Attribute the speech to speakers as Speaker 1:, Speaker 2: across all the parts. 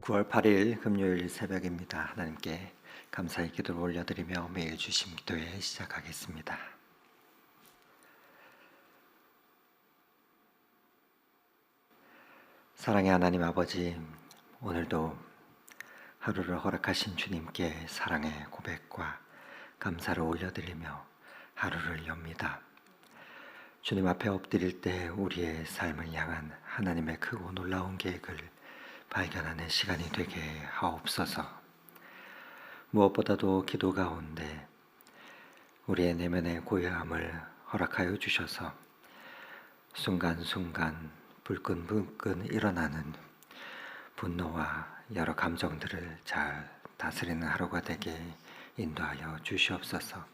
Speaker 1: (9월 8일) 금요일 새벽입니다. 하나님께 감사의 기도를 올려드리며 매일 주신 기도회 시작하겠습니다. 사랑의 하나님 아버지, 오늘도 하루를 허락하신 주님께 사랑의 고백과 감사를 올려드리며 하루를 엽니다. 주님 앞에 엎드릴 때 우리의 삶을 향한 하나님의 크고 놀라운 계획을 발견하는 시간이 되게 하옵소서. 무엇보다도 기도 가운데 우리의 내면의 고요함을 허락하여 주셔서 순간순간 불끈불끈 일어나는 분노와 여러 감정들을 잘 다스리는 하루가 되게 인도하여 주시옵소서.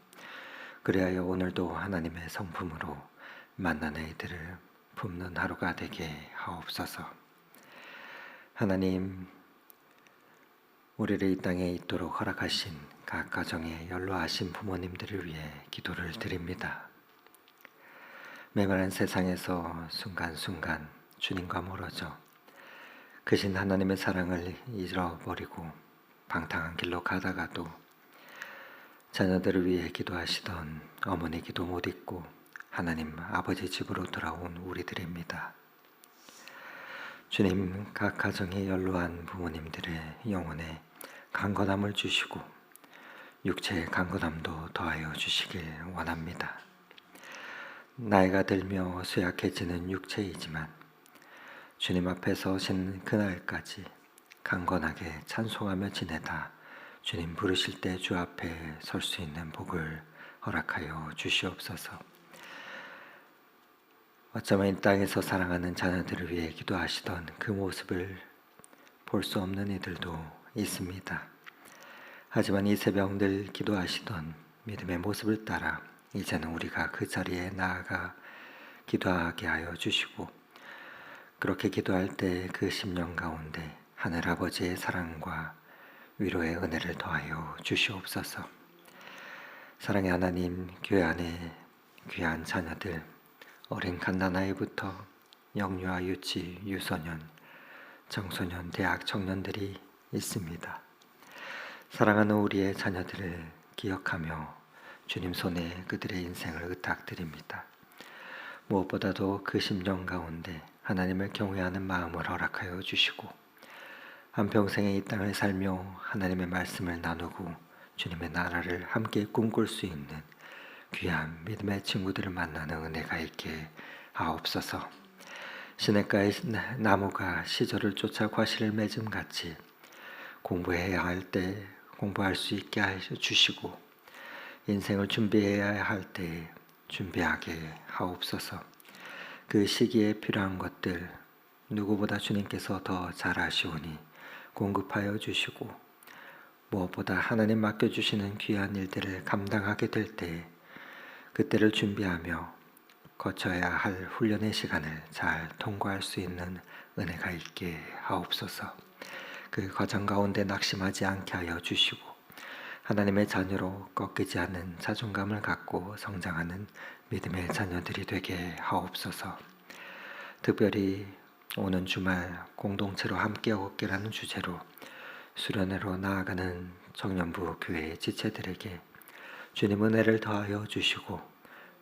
Speaker 1: 그리하여 오늘도 하나님의 성품으로 만나는 이들을 품는 하루가 되게 하옵소서. 하나님, 우리를 이 땅에 있도록 허락하신 각 가정에 연로하신 부모님들을 위해 기도를 드립니다. 메마른 세상에서 순간순간 주님과 멀어져 크신 하나님의 사랑을 잃어버리고 방탕한 길로 가다가도 자녀들을 위해 기도하시던 어머니 기도 못 잊고 하나님 아버지 집으로 돌아온 우리들입니다. 주님, 각 가정에 연로한 부모님들의 영혼에 강건함을 주시고 육체의 강건함도 더하여 주시길 원합니다. 나이가 들며 쇠약해지는 육체이지만 주님 앞에 서신 그날까지 강건하게 찬송하며 지내다 주님 부르실 때 주 앞에 설 수 있는 복을 허락하여 주시옵소서. 어쩌면 이 땅에서 사랑하는 자녀들을 위해 기도하시던 그 모습을 볼 수 없는 이들도 있습니다. 하지만 이 새벽 늘 기도하시던 믿음의 모습을 따라 이제는 우리가 그 자리에 나아가 기도하게 하여 주시고, 그렇게 기도할 때 그 심령 가운데 하늘아버지의 사랑과 위로의 은혜를 더하여 주시옵소서. 사랑의 하나님, 교회 안에 귀한 자녀들, 어린 갓난아이부터 영유아, 유치, 유소년, 청소년, 대학 청년들이 있습니다. 사랑하는 우리의 자녀들을 기억하며 주님 손에 그들의 인생을 의탁드립니다. 무엇보다도 그 심령 가운데 하나님을 경외하는 마음을 허락하여 주시고 한평생에 이 땅을 살며 하나님의 말씀을 나누고 주님의 나라를 함께 꿈꿀 수 있는 귀한 믿음의 친구들을 만나는 은혜가 있게 하옵소서. 시냇가의 나무가 시절을 쫓아 과실을 맺음같이 공부해야 할 때 공부할 수 있게 해주시고 인생을 준비해야 할 때 준비하게 하옵소서. 그 시기에 필요한 것들 누구보다 주님께서 더 잘 아시오니 공급하여 주시고, 무엇보다 하나님 맡겨주시는 귀한 일들을 감당하게 될 때 그때를 준비하며 거쳐야 할 훈련의 시간을 잘 통과할 수 있는 은혜가 있게 하옵소서. 그 과정 가운데 낙심하지 않게 하여 주시고 하나님의 자녀로 꺾이지 않는 자존감을 갖고 성장하는 믿음의 자녀들이 되게 하옵소서. 특별히 오는 주말 공동체로 함께 얻기라는 주제로 수련회로 나아가는 청년부 교회의 지체들에게 주님 은혜를 더하여 주시고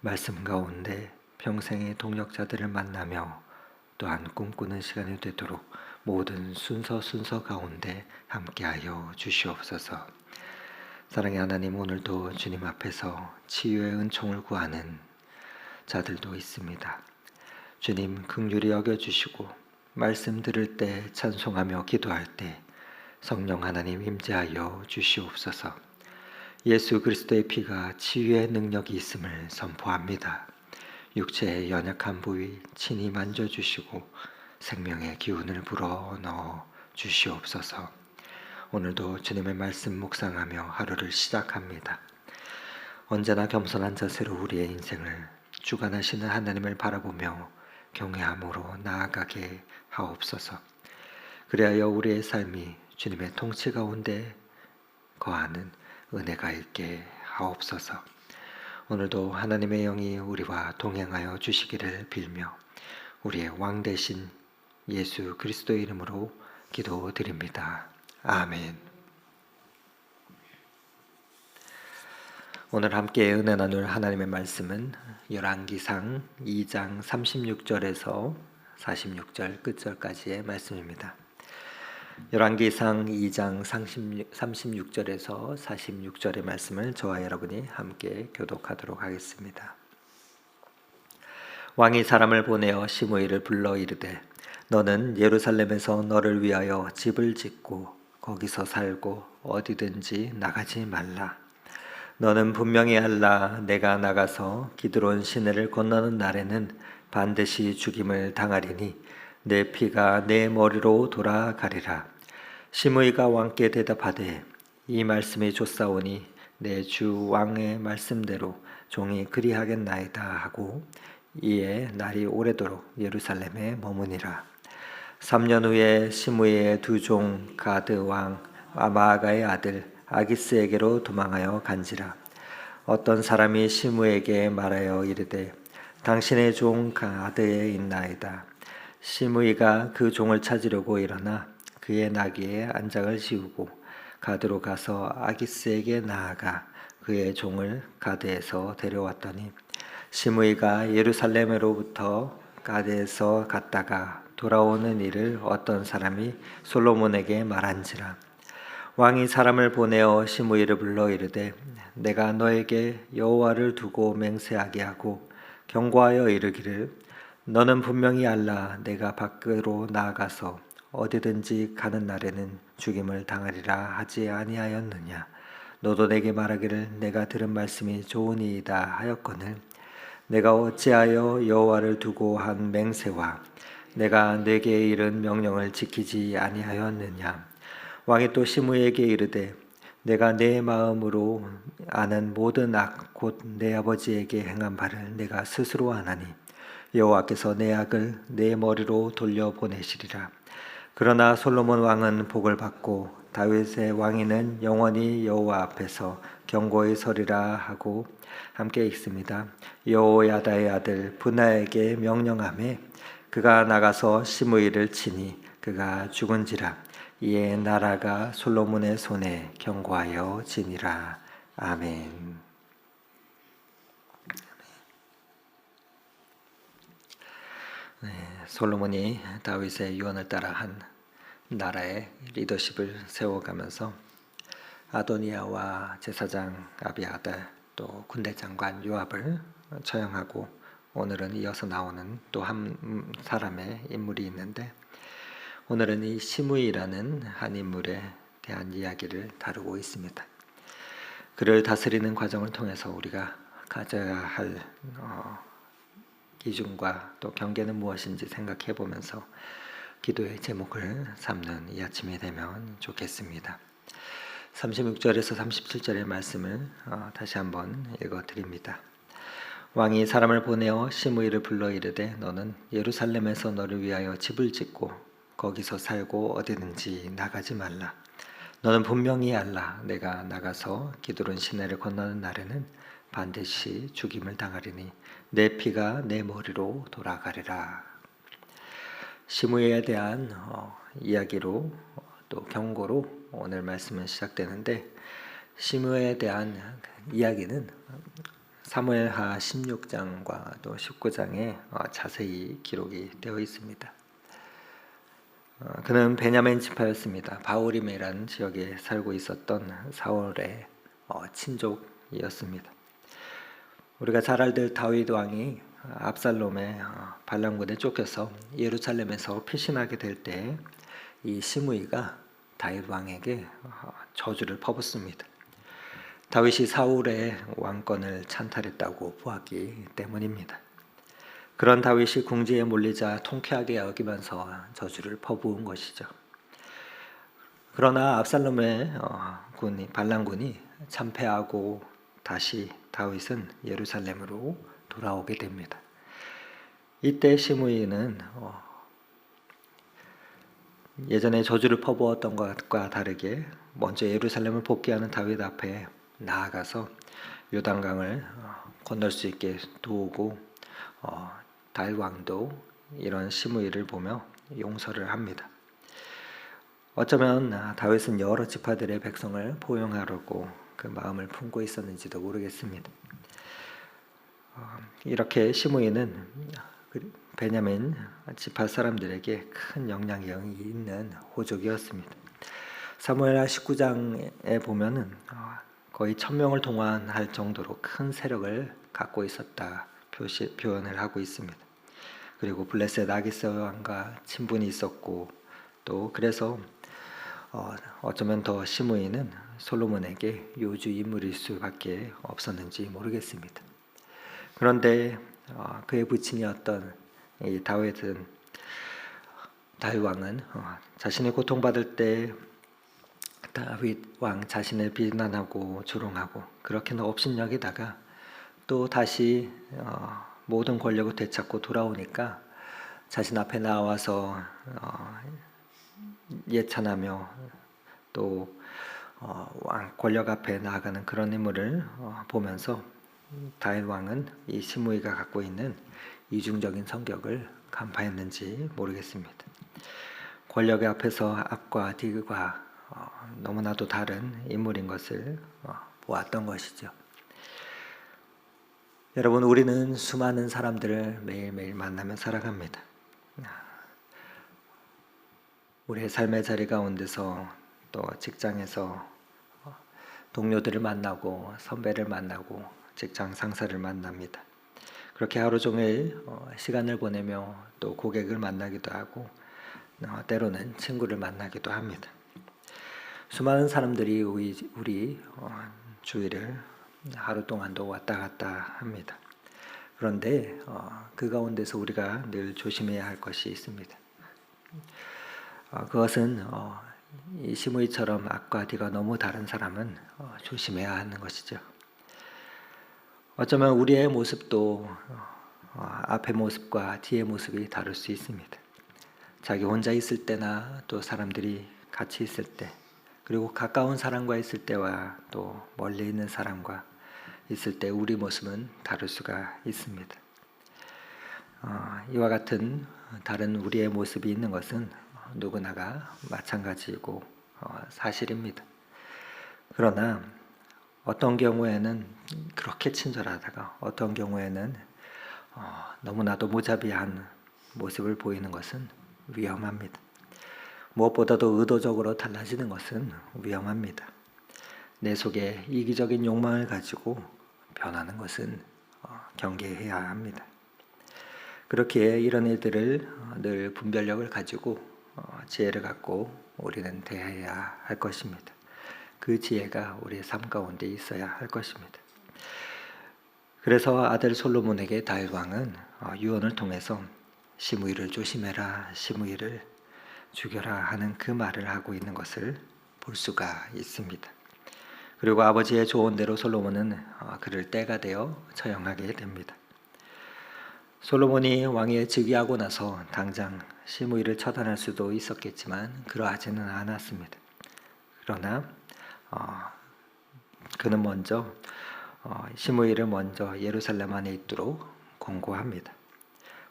Speaker 1: 말씀 가운데 평생의 동역자들을 만나며 또한 꿈꾸는 시간이 되도록 모든 순서 가운데 함께하여 주시옵소서. 사랑의 하나님, 오늘도 주님 앞에서 치유의 은총을 구하는 자들도 있습니다. 주님 긍휼히 여겨주시고 말씀 들을 때 찬송하며 기도할 때 성령 하나님 임재하여 주시옵소서. 예수 그리스도의 피가 치유의 능력이 있음을 선포합니다. 육체의 연약한 부위 친히 만져주시고 생명의 기운을 불어넣어 주시옵소서. 오늘도 주님의 말씀 묵상하며 하루를 시작합니다. 언제나 겸손한 자세로 우리의 인생을 주관하시는 하나님을 바라보며 경외함으로 나아가게 하옵소서. 그리하여 우리의 삶이 주님의 통치 가운데 거하는 은혜가 있게 하옵소서. 오늘도 하나님의 영이 우리와 동행하여 주시기를 빌며 우리의 왕 대신 예수 그리스도의 이름으로 기도드립니다. 아멘. 오늘 함께 은혜 나눌 하나님의 말씀은 열왕기상 2장 36절에서 46절 끝절까지의 말씀입니다. 열왕기상 2장 36절에서 46절의 말씀을 저와 여러분이 함께 교독하도록 하겠습니다. 왕이 사람을 보내어 시므이를 불러 이르되 너는 예루살렘에서 너를 위하여 집을 짓고 거기서 살고 어디든지 나가지 말라. 너는 분명히 알라. 내가 나가서 기드론 시내를 건너는 날에는 반드시 죽임을 당하리니 내 피가 내 머리로 돌아가리라. 시므이가 왕께 대답하되 이 말씀이 좋사오니 내 주 왕의 말씀대로 종이 그리하겠나이다 하고 이에 날이 오래도록 예루살렘에 머무니라. 3년 후에 시므이의 두 종 가드 왕 아마아가의 아들 아기스에게로 도망하여 간지라. 어떤 사람이 시므에게 말하여 이르되 당신의 종 가드에 있나이다. 시므이가 그 종을 찾으려고 일어나 그의 나귀에 안장을 지우고 가드로 가서 아기스에게 나아가 그의 종을 가드에서 데려왔더니 시므이가 예루살렘으로부터 가드에서 갔다가 돌아오는 일을 어떤 사람이 솔로몬에게 말한지라. 왕이 사람을 보내어 시므이를 불러 이르되 내가 너에게 여호와를 두고 맹세하게 하고 경고하여 이르기를 너는 분명히 알라. 내가 밖으로 나아가서 어디든지 가는 날에는 죽임을 당하리라 하지 아니하였느냐. 너도 내게 말하기를 내가 들은 말씀이 좋으니이다 하였거늘 내가 어찌하여 여호와를 두고 한 맹세와 내가 내게 이른 명령을 지키지 아니하였느냐. 왕이 또 시므이에게 이르되 내가 내 마음으로 아는 모든 악 곧 내 아버지에게 행한 바를 내가 스스로 아나니 여호와께서 내 악을 내 머리로 돌려보내시리라. 그러나 솔로몬 왕은 복을 받고 다윗의 왕위는 영원히 여호와 앞에서 경고히 서리라 하고 함께 읽습니다. 여호야다의 아들 분하에게 명령하매 그가 나가서 시므이를 치니 그가 죽은지라. 이에 나라가 솔로몬의 손에 경고하여 지니라. 아멘. 솔로몬이 다윗의 유언을 따라 한 나라의 리더십을 세워가면서 아도니아와 제사장 아비아달 또 군대 장관 요압을 처형하고 오늘은 이어서 나오는 또 한 사람의 인물이 있는데 오늘은 이 시므이라는 한 인물에 대한 이야기를 다루고 있습니다. 그를 다스리는 과정을 통해서 우리가 가져야 할 기준과 또 경계는 무엇인지 생각해 보면서 기도의 제목을 삼는 이 아침이 되면 좋겠습니다. 36절에서 37절의 말씀을 다시 한번 읽어드립니다. 왕이 사람을 보내어 시므이를 불러 이르되 너는 예루살렘에서 너를 위하여 집을 짓고 거기서 살고 어디든지 나가지 말라. 너는 분명히 알라. 내가 나가서 기드론 시내를 건너는 날에는 반드시 죽임을 당하리니 내 피가 내 머리로 돌아가리라. 시므이에 대한 이야기로 또 경고로 오늘 말씀은 시작되는데 시므이에 대한 이야기는 사무엘하 16장과 또 19장에 자세히 기록이 되어 있습니다. 그는 베냐민 지파였습니다. 바울임이라는 지역에 살고 있었던 사울의 친족이었습니다. 우리가 잘 알듯 다윗 왕이 압살롬의 반란군에 쫓겨서 예루살렘에서 피신하게 될 때 이 시므이가 다윗 왕에게 저주를 퍼붓습니다. 다윗이 사울의 왕권을 찬탈했다고 보았기 때문입니다. 그런 다윗이 궁지에 몰리자 통쾌하게 여기면서 저주를 퍼부은 것이죠. 그러나 압살롬의 반란군이 참패하고 다시 다윗은 예루살렘으로 돌아오게 됩니다. 이때 시므이는 예전에 저주를 퍼부었던 것과 다르게 먼저 예루살렘을 복귀하는 다윗 앞에 나아가서 요단강을 건널 수 있게 도우고 다윗 왕도 이런 시므이를 보며 용서를 합니다. 어쩌면 다윗은 여러 지파들의 백성을 포용하려고 그 마음을 품고 있었는지도 모르겠습니다. 이렇게 시므이는 베냐민 지파 사람들에게 큰 영향력이 있는 호족이었습니다. 사무엘하 19장에 보면은 거의 1000명을 동원할 정도로 큰 세력을 갖고 있었다 표현을 하고 있습니다. 그리고 블레셋 아기스 왕과 친분이 있었고 또 그래서 어쩌면 더 시므이는 솔로몬에게 요주 인물일 수밖에 없었는지 모르겠습니다. 그런데 그의 부친이었던 이 다윗 왕은 자신이 고통받을 때 다윗 왕 자신을 비난하고 조롱하고 그렇게는 업신여기다가 또 다시 모든 권력을 되찾고 돌아오니까 자신 앞에 나와서 예찬하며 또 권력 앞에 나아가는 그런 인물을 보면서 다윗 왕은 이 시므이가 갖고 있는 이중적인 성격을 간파했는지 모르겠습니다. 권력의 앞에서 앞과 뒤가 너무나도 다른 인물인 것을 보았던 것이죠. 여러분, 우리는 수많은 사람들을 매일매일 만나며 살아갑니다. 우리의 삶의 자리 가운데서 또 직장에서 동료들을 만나고 선배를 만나고 직장 상사를 만납니다. 그렇게 하루 종일 시간을 보내며 또 고객을 만나기도 하고 때로는 친구를 만나기도 합니다. 수많은 사람들이 우리 주위를 하루 동안도 왔다 갔다 합니다. 그런데 그 가운데서 우리가 늘 조심해야 할 것이 있습니다. 그것은 이 시므이처럼 앞과 뒤가 너무 다른 사람은 조심해야 하는 것이죠. 어쩌면 우리의 모습도 앞의 모습과 뒤의 모습이 다를 수 있습니다. 자기 혼자 있을 때나 또 사람들이 같이 있을 때, 그리고 가까운 사람과 있을 때와 또 멀리 있는 사람과 있을 때 우리 모습은 다를 수가 있습니다. 이와 같은 다른 우리의 모습이 있는 것은 누구나가 마찬가지이고 사실입니다. 그러나 어떤 경우에는 그렇게 친절하다가 어떤 경우에는 너무나도 무자비한 모습을 보이는 것은 위험합니다. 무엇보다도 의도적으로 달라지는 것은 위험합니다. 내 속에 이기적인 욕망을 가지고 변하는 것은 경계해야 합니다. 그렇게 이런 일들을 늘 분별력을 가지고 지혜를 갖고 우리는 대해야 할 것입니다. 그 지혜가 우리의 삶 가운데 있어야 할 것입니다. 그래서 아들 솔로몬에게 다윗 왕은 유언을 통해서 시므이를 조심해라, 시므이를 죽여라 하는 그 말을 하고 있는 것을 볼 수가 있습니다. 그리고 아버지의 조언대로 솔로몬은 그를 때가 되어 처형하게 됩니다. 솔로몬이 왕위에 즉위하고 나서 당장 시므이를 처단할 수도 있었겠지만 그러하지는 않았습니다. 그러나 그는 먼저 시므이를 먼저 예루살렘 안에 있도록 권고합니다.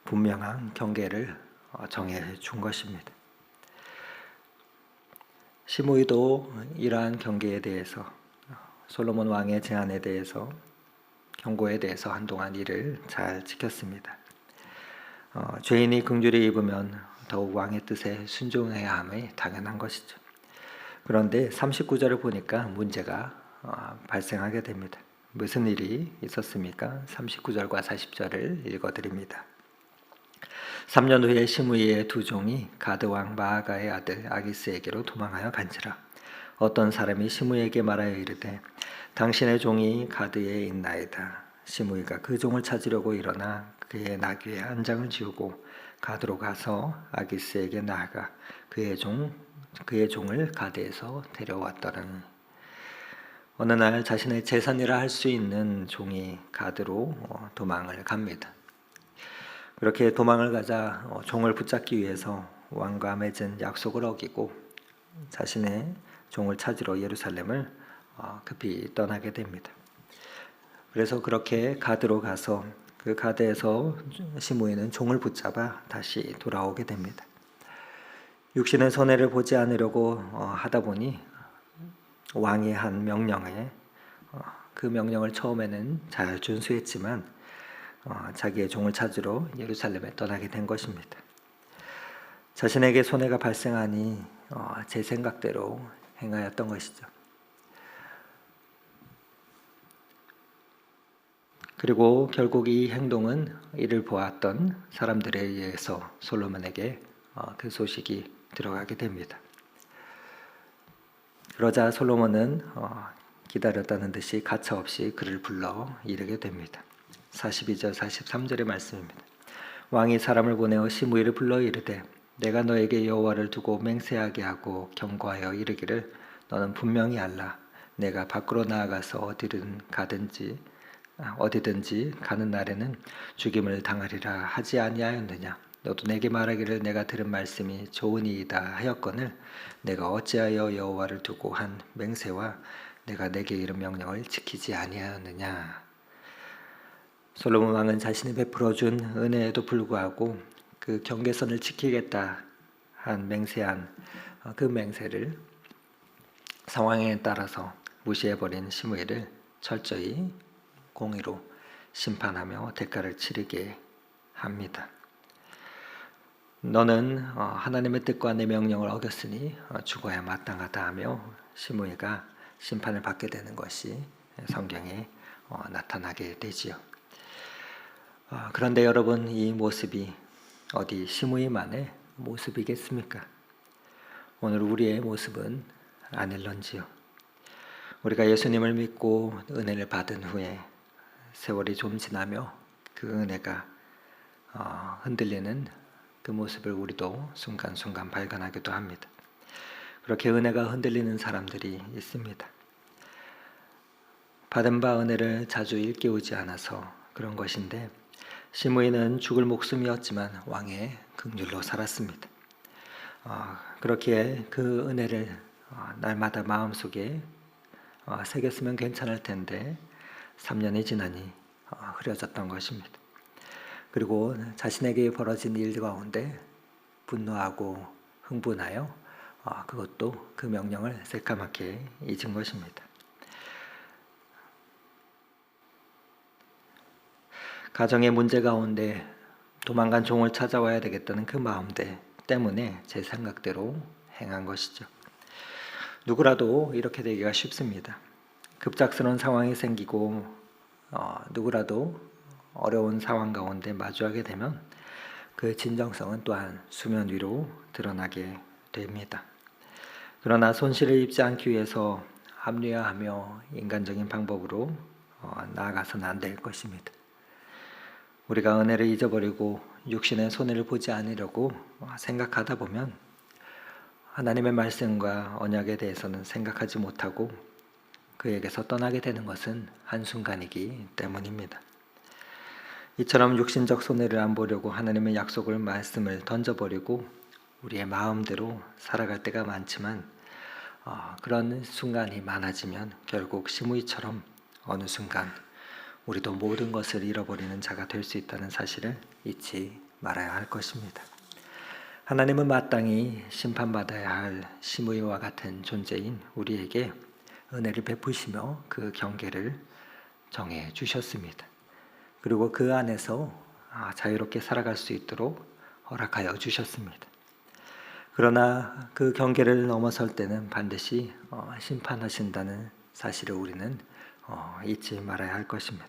Speaker 1: 분명한 경계를 정해 준 것입니다. 시므이도 이러한 경계에 대해서 솔로몬 왕의 제안에 대해서 경고에 대해서 한동안 이를 잘 지켰습니다. 죄인이 긍휼히 입으면 더욱 왕의 뜻에 순종해야 함이 당연한 것이죠. 그런데 39절을 보니까 문제가 발생하게 됩니다. 무슨 일이 있었습니까? 39절과 40절을 읽어드립니다. 3년 후에 시므이의 두 종이 가드 왕 마아가의 아들 아기스에게로 도망하여 간지라. 어떤 사람이 시므이에게 말하여 이르되 당신의 종이 가드에 있나이다. 시므이가 그 종을 찾으려고 일어나 그의 나귀에 한 장을 지우고 가드로 가서 아기스에게 나아가 그의 종을 가드에서 데려왔더니 어느 날 자신의 재산이라 할 수 있는 종이 가드로 도망을 갑니다. 그렇게 도망을 가자 종을 붙잡기 위해서 왕과 맺은 약속을 어기고 자신의 종을 찾으러 예루살렘을 급히 떠나게 됩니다. 그래서 그렇게 가드로 가서 그 가드에서 시므이는 종을 붙잡아 다시 돌아오게 됩니다. 육신의 손해를 보지 않으려고 하다 보니 왕이 한 명령에 그 명령을 처음에는 잘 준수했지만 자기의 종을 찾으러 예루살렘에 떠나게 된 것입니다. 자신에게 손해가 발생하니 제 생각대로 행하였던 것이죠. 그리고 결국 이 행동은 이를 보았던 사람들에 의해서 솔로몬에게 그 소식이 들어가게 됩니다. 그러자 솔로몬은 기다렸다는 듯이 가차없이 그를 불러 이르게 됩니다. 42절 43절의 말씀입니다. 왕이 사람을 보내어 시므이를 불러 이르되 내가 너에게 여호와를 두고 맹세하게 하고 경고하여 이르기를 너는 분명히 알라. 내가 밖으로 나아가서 어디든지 가는 날에는 죽임을 당하리라 하지 아니하였느냐. 너도 내게 말하기를 내가 들은 말씀이 좋으니이다 하였거늘 내가 어찌하여 여호와를 두고 한 맹세와 내가 내게 이른 명령을 지키지 아니하였느냐. 솔로몬 왕은 자신이 베풀어 준 은혜에도 불구하고 그 경계선을 지키겠다 한 맹세한 그 맹세를 상황에 따라서 무시해버린 시므이를 철저히 공의로 심판하며 대가를 치르게 합니다. 너는 하나님의 뜻과 내 명령을 어겼으니 죽어야 마땅하다 하며 시므이가 심판을 받게 되는 것이 성경에 나타나게 되지요. 그런데 여러분, 이 모습이 어디 시므이만의 모습이겠습니까? 오늘 우리의 모습은 아닐런지요. 우리가 예수님을 믿고 은혜를 받은 후에 세월이 좀 지나며 그 은혜가 흔들리는 그 모습을 우리도 순간순간 발견하기도 합니다. 그렇게 은혜가 흔들리는 사람들이 있습니다. 받은 바 은혜를 자주 일깨우지 않아서 그런 것인데 시므이는 죽을 목숨이었지만 왕의 긍휼로 살았습니다. 그렇기에 그 은혜를 날마다 마음속에 새겼으면 괜찮을 텐데 3년이 지나니 흐려졌던 것입니다. 그리고 자신에게 벌어진 일 가운데 분노하고 흥분하여 그것도 그 명령을 새까맣게 잊은 것입니다. 가정의 문제 가운데 도망간 종을 찾아와야 되겠다는 그 마음대 때문에 제 생각대로 행한 것이죠. 누구라도 이렇게 되기가 쉽습니다. 급작스러운 상황이 생기고 누구라도 어려운 상황 가운데 마주하게 되면 그 진정성은 또한 수면 위로 드러나게 됩니다. 그러나 손실을 입지 않기 위해서 합리화하며 인간적인 방법으로 나아가서는 안 될 것입니다. 우리가 은혜를 잊어버리고 육신의 손해를 보지 않으려고 생각하다 보면 하나님의 말씀과 언약에 대해서는 생각하지 못하고 그에게서 떠나게 되는 것은 한순간이기 때문입니다. 이처럼 육신적 손해를 안 보려고 하나님의 약속을 말씀을 던져버리고 우리의 마음대로 살아갈 때가 많지만 그런 순간이 많아지면 결국 시므이처럼 어느 순간 우리도 모든 것을 잃어버리는 자가 될 수 있다는 사실을 잊지 말아야 할 것입니다. 하나님은 마땅히 심판받아야 할 시므이와 같은 존재인 우리에게 은혜를 베푸시며 그 경계를 정해 주셨습니다. 그리고 그 안에서 자유롭게 살아갈 수 있도록 허락하여 주셨습니다. 그러나 그 경계를 넘어설 때는 반드시 심판하신다는 사실을 우리는 잊지 말아야 할 것입니다.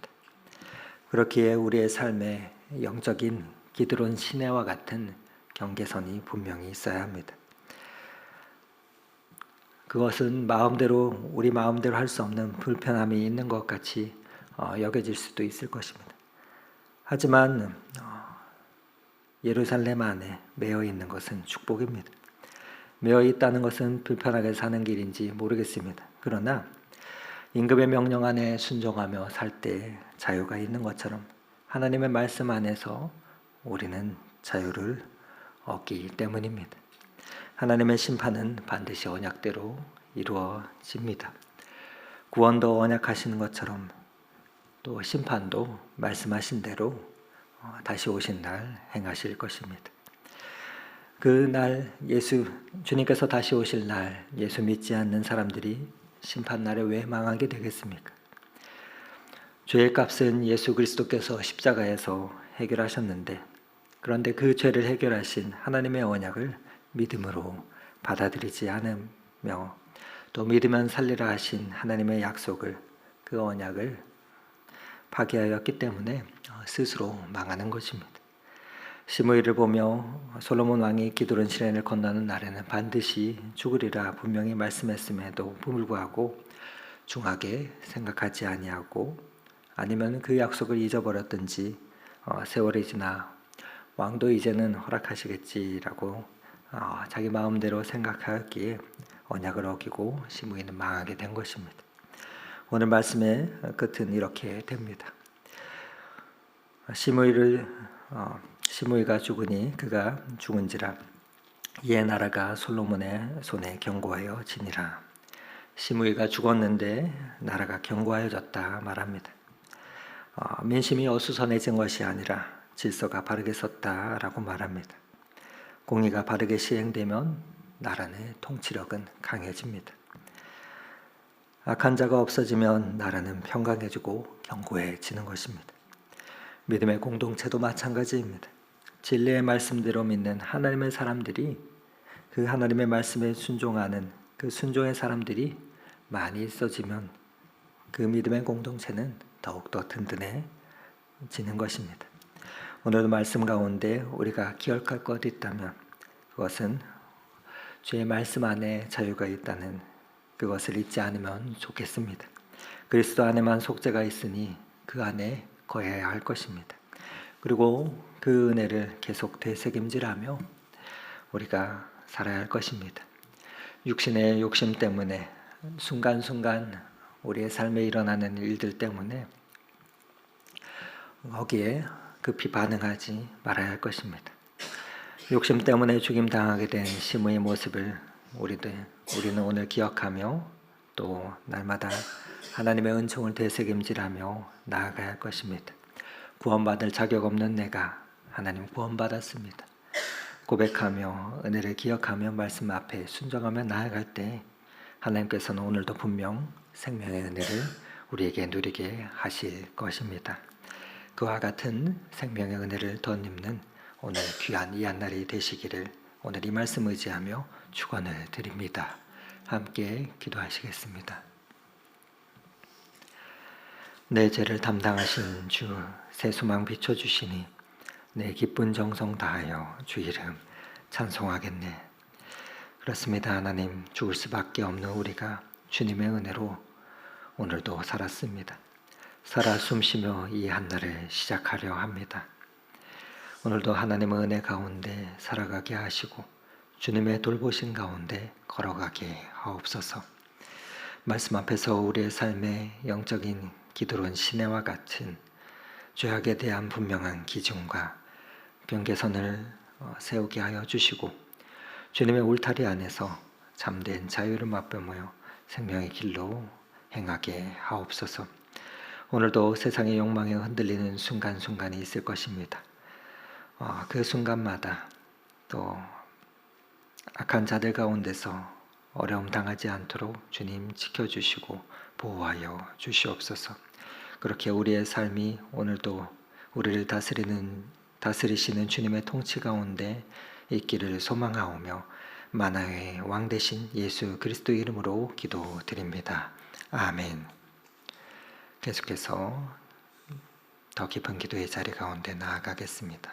Speaker 1: 그렇기에 우리의 삶에 영적인 기드론 시내와 같은 경계선이 분명히 있어야 합니다. 그것은 우리 마음대로 할 수 없는 불편함이 있는 것 같이 여겨질 수도 있을 것입니다. 하지만 예루살렘 안에 매여 있는 것은 축복입니다. 매여 있다는 것은 불편하게 사는 길인지 모르겠습니다. 그러나 임금의 명령 안에 순종하며 살 때 자유가 있는 것처럼 하나님의 말씀 안에서 우리는 자유를 얻기 때문입니다. 하나님의 심판은 반드시 언약대로 이루어집니다. 구원도 언약하시는 것처럼 또 심판도 말씀하신 대로 다시 오신 날 행하실 것입니다. 그 날 주님께서 다시 오실 날 예수 믿지 않는 사람들이 심판날에 왜 망하게 되겠습니까? 죄의 값은 예수 그리스도께서 십자가에서 해결하셨는데, 그런데 그 죄를 해결하신 하나님의 언약을 믿음으로 받아들이지 않으며 또 믿으면 살리라 하신 하나님의 약속을, 그 언약을 파기하였기 때문에 스스로 망하는 것입니다. 시므이를 보며 솔로몬 왕이 기드론 시내를 건너는 날에는 반드시 죽으리라 분명히 말씀했음에도 불구하고 중하게 생각하지 아니하고, 아니면 그 약속을 잊어버렸든지 세월이 지나 왕도 이제는 허락하시겠지라고 자기 마음대로 생각하였기에 언약을 어기고 시므이는 망하게 된 것입니다. 오늘 말씀의 끝은 이렇게 됩니다. 시므이가 죽으니 그가 죽은지라 이에 나라가 솔로몬의 손에 견고하여 지니라. 시므이가 죽었는데 나라가 견고하여졌다 말합니다. 민심이 어수선해진 것이 아니라 질서가 바르게 섰다라고 말합니다. 공의가 바르게 시행되면 나라의 통치력은 강해집니다. 악한 자가 없어지면 나라는 평강해지고 견고해지는 것입니다. 믿음의 공동체도 마찬가지입니다. 진리의 말씀대로 믿는 하나님의 사람들이, 그 하나님의 말씀에 순종하는 그 순종의 사람들이 많이 있어지면 그 믿음의 공동체는 더욱더 든든해지는 것입니다. 오늘도 말씀 가운데 우리가 기억할 것 있다면 그것은 주의 말씀 안에 자유가 있다는 그것을 잊지 않으면 좋겠습니다. 그리스도 안에만 속죄가 있으니 그 안에 거해야 할 것입니다. 그리고 그 은혜를 계속 되새김질하며 우리가 살아야 할 것입니다. 육신의 욕심 때문에 순간순간 우리의 삶에 일어나는 일들 때문에 거기에 급히 반응하지 말아야 할 것입니다. 욕심 때문에 죽임당하게 된 시므의 모습을 우리는 오늘 기억하며 또 날마다 하나님의 은총을 되새김질하며 나아가야 할 것입니다. 구원받을 자격 없는 내가 하나님 구원받았습니다. 고백하며 은혜를 기억하며 말씀 앞에 순종하며 나아갈 때 하나님께서는 오늘도 분명 생명의 은혜를 우리에게 누리게 하실 것입니다. 그와 같은 생명의 은혜를 덧입는 오늘 귀한 이 한날이 되시기를 오늘 이 말씀 의지하며 축원을 드립니다. 함께 기도하시겠습니다. 내 죄를 담당하신 주 새 소망 비춰주시니 내 기쁜 정성 다하여 주 이름 찬송하겠네. 그렇습니다. 하나님, 죽을 수밖에 없는 우리가 주님의 은혜로 오늘도 살았습니다. 살아 숨쉬며 이 한날을 시작하려 합니다. 오늘도 하나님의 은혜 가운데 살아가게 하시고 주님의 돌보신 가운데 걸어가게 하옵소서. 말씀 앞에서 우리의 삶의 영적인 기드론 시내와 같은 죄악에 대한 분명한 기준과 경계선을 세우게 하여 주시고 주님의 울타리 안에서 참된 자유를 맛보며 생명의 길로 행하게 하옵소서. 오늘도 세상의 욕망에 흔들리는 순간순간이 있을 것입니다. 그 순간마다 또 악한 자들 가운데서 어려움 당하지 않도록 주님 지켜주시고 보호하여 주시옵소서. 그렇게 우리의 삶이 오늘도 우리를 다스리시는 주님의 통치 가운데 있기를 소망하오며 만왕의 왕 되신 예수 그리스도 이름으로 기도드립니다. 아멘. 계속해서 더 깊은 기도의 자리 가운데 나아가겠습니다.